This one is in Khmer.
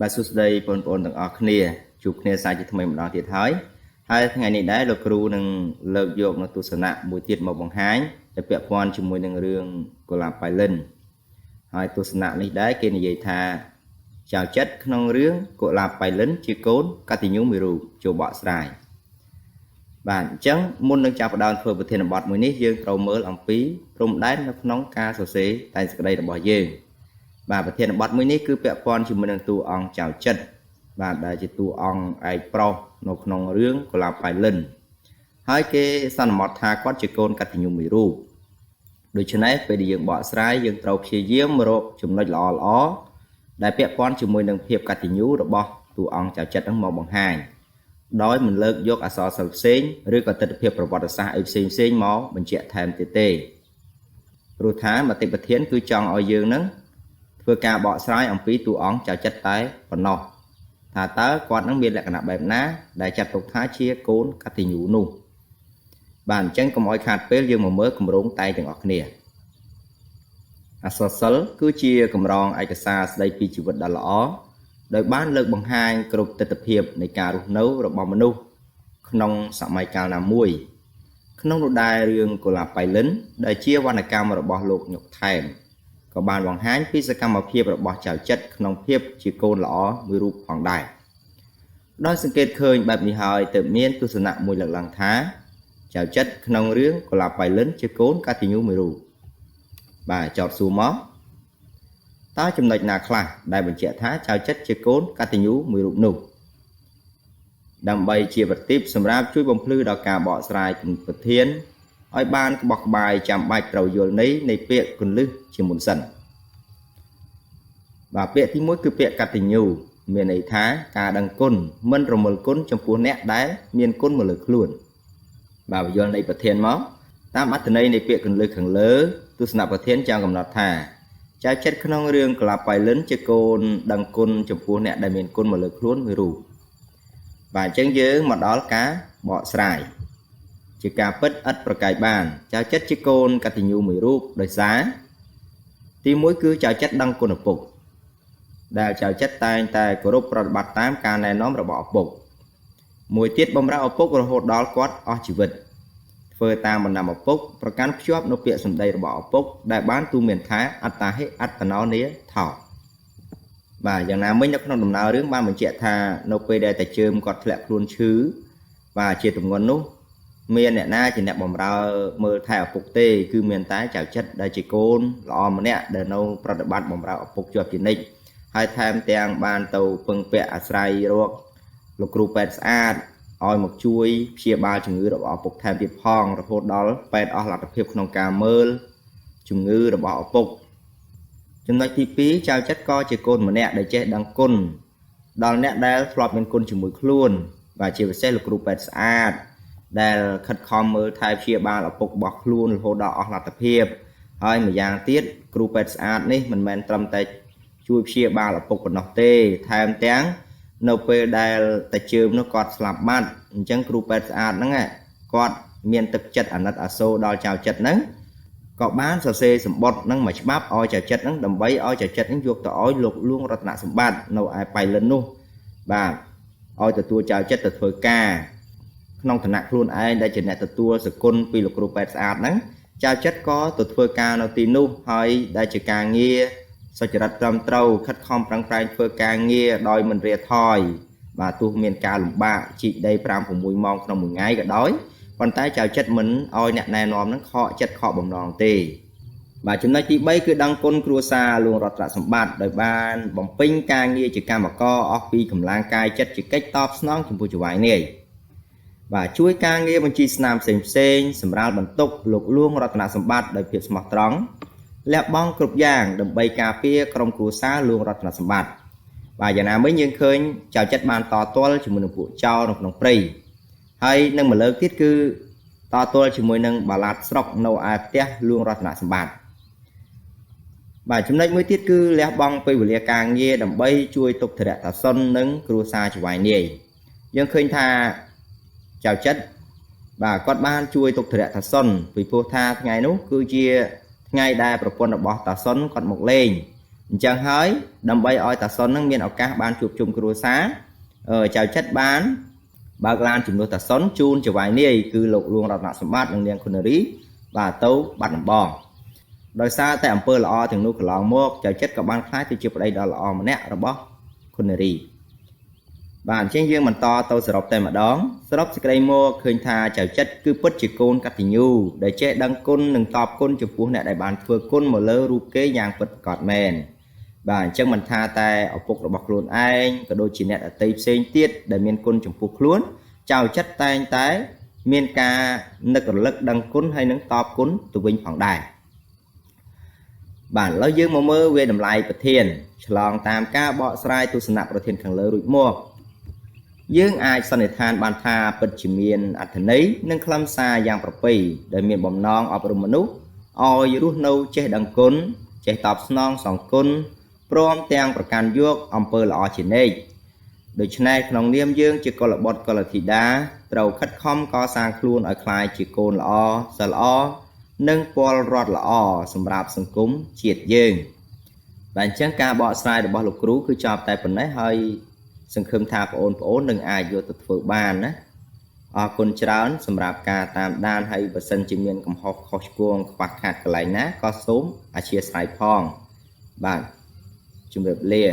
បាទសួស្តីបងប្អូនទាំងអស់គ្នាជួបគ្នាសាជាថ្មីម្ដងទៀតហើយថ្ងៃនេះដែរលោកគ្រូនឹងលើកយកនៅទស្សនៈមួយទៀតមកបង្ហាញដែលពាក់ព័ន្ធជាមួយនឹងរឿងកុលាបប៉ៃលិនហើយទស្សនៈនេះដែរគេនិយាយថាចៅចិត្តក្នុងរឿងកុលាបប៉ៃលិនជាកូនកតញ្ញូមួយរូបចូលបកស្រាយបាទអញ្ចឹងមុននឹងចាប់ផ្ដើមធ្វើប្រធានបទមួយនេះយើងត្រូវមើលអំពីព្រំដែននៅក្នុងការសរសេរតែសេចក្តីរបស់យើងបាទប្រធានបទមួយនេះគឺពាក់ព័ន្ធជាមួយនឹងតួអង្គចៅចិត្តបាទដែលជាតួអង្គឯកប្រុសនៅក្នុងរឿងកុលាបប៉ៃលិនហើយគេសន្មតថាគាត់ជាកូនកតញ្ញូមួយរូបដូច្នេះពេលដែលយើងបកស្រាយយើងត្រូវព្យាយាមរកចំណុចល្អៗដែលពាក់ព័ន្ធជាមួយនឹងភាពកតញ្ញូរបស់តួអង្គចៅចិត្តហ្នឹងមកបង្ហាញដោយមិនលើកយកអក្សរសិល្ប៍ផ្សេងឬក៏ទស្សនវិជ្ជាប្រវត្តិសាស្ត្រអីផ្សេងមកបញ្ជាក់ថែមទៀតទេព្រោះថាមតិប្រធានគឺចង់ឲ្យយើងនឹងធ្វើការបកស្រាយអំពីតួអង្គចៅចិត្តតែប៉ុណ្ណោះថាតើគាត់នឹងមានលក្ខណៈបែបណាដែលចាត់ទុកថាជាកូនកតញ្ញូនោះបាទអញ្ចឹងកុំឲ្យខាតពេលយើងមកមើលគម្រោងតែទាំងអស់គ្នាអក្សរសិល្ប៍គឺជាកម្រងឯកសារស្ដីពីជីវិតដ៏ល្អដោយបានលើកបង្ហាញគ្រប់ទិដ្ឋភាពនៃការរស់នៅរបស់មនុស្សក្នុងសម័យកាលណាមួយក្នុងនោះដែររឿងកុលាបប៉ៃលិនដែលជាវណ្ណកម្មរបស់លោកញុកថែមក៏បានបង្ហាញពីសកម្មភាពរបស់ចៅចិត្តក្នុងភាពជាកូនល្អមួយរូបផងដែរដោយសង្កេតឃើញបែបនេះហើយទើបមានទស្សនៈមួយលើកឡើងថាចៅចិត្តក្នុងរឿងកុលាបប៉ៃលិនជាកូនកតញ្ញូមួយរូបបាទចោទសួរមកតើចំណុចណាខ្លះដែលបញ្ជាក់ថាចៅចិត្តជាកូនកតញ្ញូមួយរូបនោះដើម្បីជាប្រទីបសម្រាប់ជួយបំភ្លឺដល់ការបកស្រាយប្រធានឲ្យបានក្បោះក្បាយចាំបាច់ត្រូវយល់នៃពាក្យគន្លឹះជាមុនសិនបាទពាក្យទី1គឺពាក្យកតញ្ញូមានន័យថាការដឹងគុណមិនរមិលគុណចំពោះអ្នកដែលមានគុណមកលើខ្លួនបាទយល់នៃប្រធានមកតាមអត្ថន័យនៃពាក្យគន្លឹះខាងលើទស្សនៈប្រធានចង់កំណត់ថាចៅចិត្តក្នុងរឿងកុលាបប៉ៃលិនជាកូនដឹងគុណចំពោះអ្នកដែលមានគុណមកលើខ្លួនមួយរូបបាទអញ្ចឹងយើងមកដល់ការបកស្រាយជាការពិតឥតប្រកែកបានចៅចិត្តជាកូនកតញ្ញូមួយរូបដោយសារទី1គឺចៅចិត្តដឹងគុណឪពុកដែលចៅចិត្តតែងតែគោរពប្រតិបត្តិតាមការណែនាំរបស់ឪពុកមួយទៀតបម្រើឪពុករហូតដល់គាត់អស់ជីវិតធ្វើតាមបណ្ដាំឪពុកប្រកាន់ភ្ជាប់នៅពាក្យសម្ដីរបស់ឪពុកដែលបានទូមានថាអត្តាហិអត្តនោនាថោបាទយ៉ាងណាមិញនៅក្នុងដំណើររឿងបានបញ្ជាក់ថានៅពេលដែលតាជើមគាត់ធ្លាក់ខ្លួនឈឺបាទជាទម្ងន់នោះមានអ្នកណាជាអ្នកបម្រើមើលថែឪពុកទេគឺមានតែចៅចិត្តដែលជាកូនល្អម្នាក់ដែលនៅប្រតិបត្តិបម្រើឪពុកជាប់ជានិច្ចហើយថែមទាំងបានទៅពឹងពាក់អាស្រ័យរកលោកគ្រូពេទ្យស្អាតឲ្យមកជួយព្យាបាលជំងឺរបស់ឪពុកថែមទៀតផងរហូតដល់ពេទ្យអស់លទ្ធភាពក្នុងការមើលជំងឺរបស់ឪពុកចំណុចទី2ចៅចិត្តក៏ជាកូនម្នាក់ដែលចេះដឹងគុណដល់អ្នកដែលធ្លាប់មានគុណជាមួយខ្លួនបាទជាពិសេសលោកគ្រូពេទ្យស្អាតដែលខិតខំមើលថែព្យាបាលឪពុករបស់ខ្លួនរហូតដល់អស់លទ្ធភាពហើយម្យ៉ាងទៀតគ្រូពេទ្យស្អាតនេះមិនមែនត្រឹមតែជួយព្យាបាលឪពុកប៉ុណ្ណោះទេថែមទាំងនៅពេលដែលតាជើមនោះគាត់ស្លាប់បាត់អញ្ចឹងគ្រូពេទ្យស្អាតហ្នឹងគាត់មានទឹកចិត្តអាណិតអាសូរដល់ចៅចិត្តហ្នឹងក៏បានសរសេរសម្បត្តិហ្នឹងមួយច្បាប់ឲ្យចៅចិត្តហ្នឹងដើម្បីឲ្យចៅចិត្តហ្នឹងយកទៅឲ្យលោកលួងរតនសម្បត្តិនៅឯប៉ៃលិននោះបាទឲ្យទទួលចៅចិត្តទៅធ្វើការក្នុងឋានៈខ្លួនឯងដែលជាអ្នកទទួលសគុណពីលោកគ្រូពេទ្យស្អាតហ្នឹងចៅចិត្តក៏ទៅធ្វើការនៅទីនោះហើយដែលជាការងារសុចរិតត្រឹមត្រូវខិតខំប្រឹងប្រែងធ្វើការងារដោយមិនរាថយបាទទោះមានការលំបាកជីកដី 5-6 ម៉ោងក្នុងមួយថ្ងៃក៏ដោយប៉ុន្តែចៅចិត្តមិនឲ្យអ្នកណែនាំហ្នឹងខកចិត្តខកបំណងទេបាទចំណុចទី3គឺដឹងគុណគ្រួសារលួងរតនសម្បត្តិដោយបានបំពេញការងារជាកម្មករអស់ពីកម្លាំងកាយចិត្តជាកិច្ចតបស្នងចំពោះចៅហ្វាយនេះបាទជួយការងារបញ្ជីស្នាមផ្សេងសម្រាប់បន្ទុកលោកលួងរតនសម្បត្តិដោយភាពស្មោះត្រង់លះបង់គ្រប់យ៉ាងដើម្បីការពារក្រុមគ្រួសារលួងរតនសម្បត្តិបាទយ៉ាងណាមិញយើងឃើញចៅចិត្តបានតទល់ជាមួយនឹងពួកចៅនៅក្នុងព្រៃហើយនឹងមួយលើកទៀតគឺតទល់ជាមួយនឹងបាឡាតស្រុកនៅឯផ្ទះលួងរតនសម្បត្តិបាទចំណុចមួយទៀតគឺលះបង់ពេលវេលាការងារដើម្បីជួយទុកធរៈតាសុននិងគ្រួសារចៅហ្វាយនេះយើងឃើញថាចៅចិត្តបាទគាត់បានជួយទុកធរៈតាសុនពីព្រោះថាថ្ងៃនោះគឺជាថ្ងៃដែលប្រពន្ធរបស់តាសុនគាត់មកលេង chẳng hơi đầm bay oi ta son năng miền ở các ban chụp chung cua xá chào chất bán bà lan chụp ta son chun cho vài nia cứ lục luôn đọc nạp sắm bát năng liên con rí và tấu bắt bò đòi xa tại ẩm pơ lọ thường nuôi lọ mốc chào chất các ban khác thì chụp đây đó lọ mà nè rồi bó con rí bạn trên dương mình to tôi sẽ đọc tên mà đón sẽ đọc sẽ đây mua khơi tha chào chất cứ bớt chỉ côn cắt tình nhu để che đăng côn đừng tọp côn chụp phú nè đại bàn phơi côn mà lơ ru kế nhàng bật cọt mền bạn chân mình tha tay ở phục bọc luôn anh cả đôi chỉ nẹt ở tây xên tiết để miền côn chụp phú luôn chào chất tay anh tái miền ca nực lực đăng côn hay nâng tọp côn từ vinh phòng đài bạn lấy dương mà mơ về đầm lại bật thiền lòng tam ca bọ sai tu sanh bật thiền khẳng lơ rụi mua dương ai sanh than bàn tha bật chỉ miền ở thành ấy nâng khăm xa giang bờ pì để miền bồng non ở bờ manu oi rút nâu che đằng côn che tọp non sòng côn prom tangประกันយកអំពើល្អជានិច្ចដូច្នេះក្នុងនាមយើងជាកុលបុត្រកុលធីតាត្រូវខិតខំកសាងខ្លួនឲ្យคล้ายជាកូនល្អសិលល្អនិងពលរដ្ឋល្អសម្រាប់សង្គមជាតិយើងតែអញ្ចឹងការបកស្រាយរបស់លោកគ្រូគឺចប់តែប៉ុណ្ណេះហើយសង្ឃឹមថាបងប្អូននឹងអាចយកទៅធ្វើបានណាអរគុណច្រើនសម្រាប់ការតាមដានហើយបើសិនជាមានកំហុសខុសឆ្គងខ្វះខាតកន្លែងណាក៏សូមអធិស្ឋានផងបាទជំរាបលា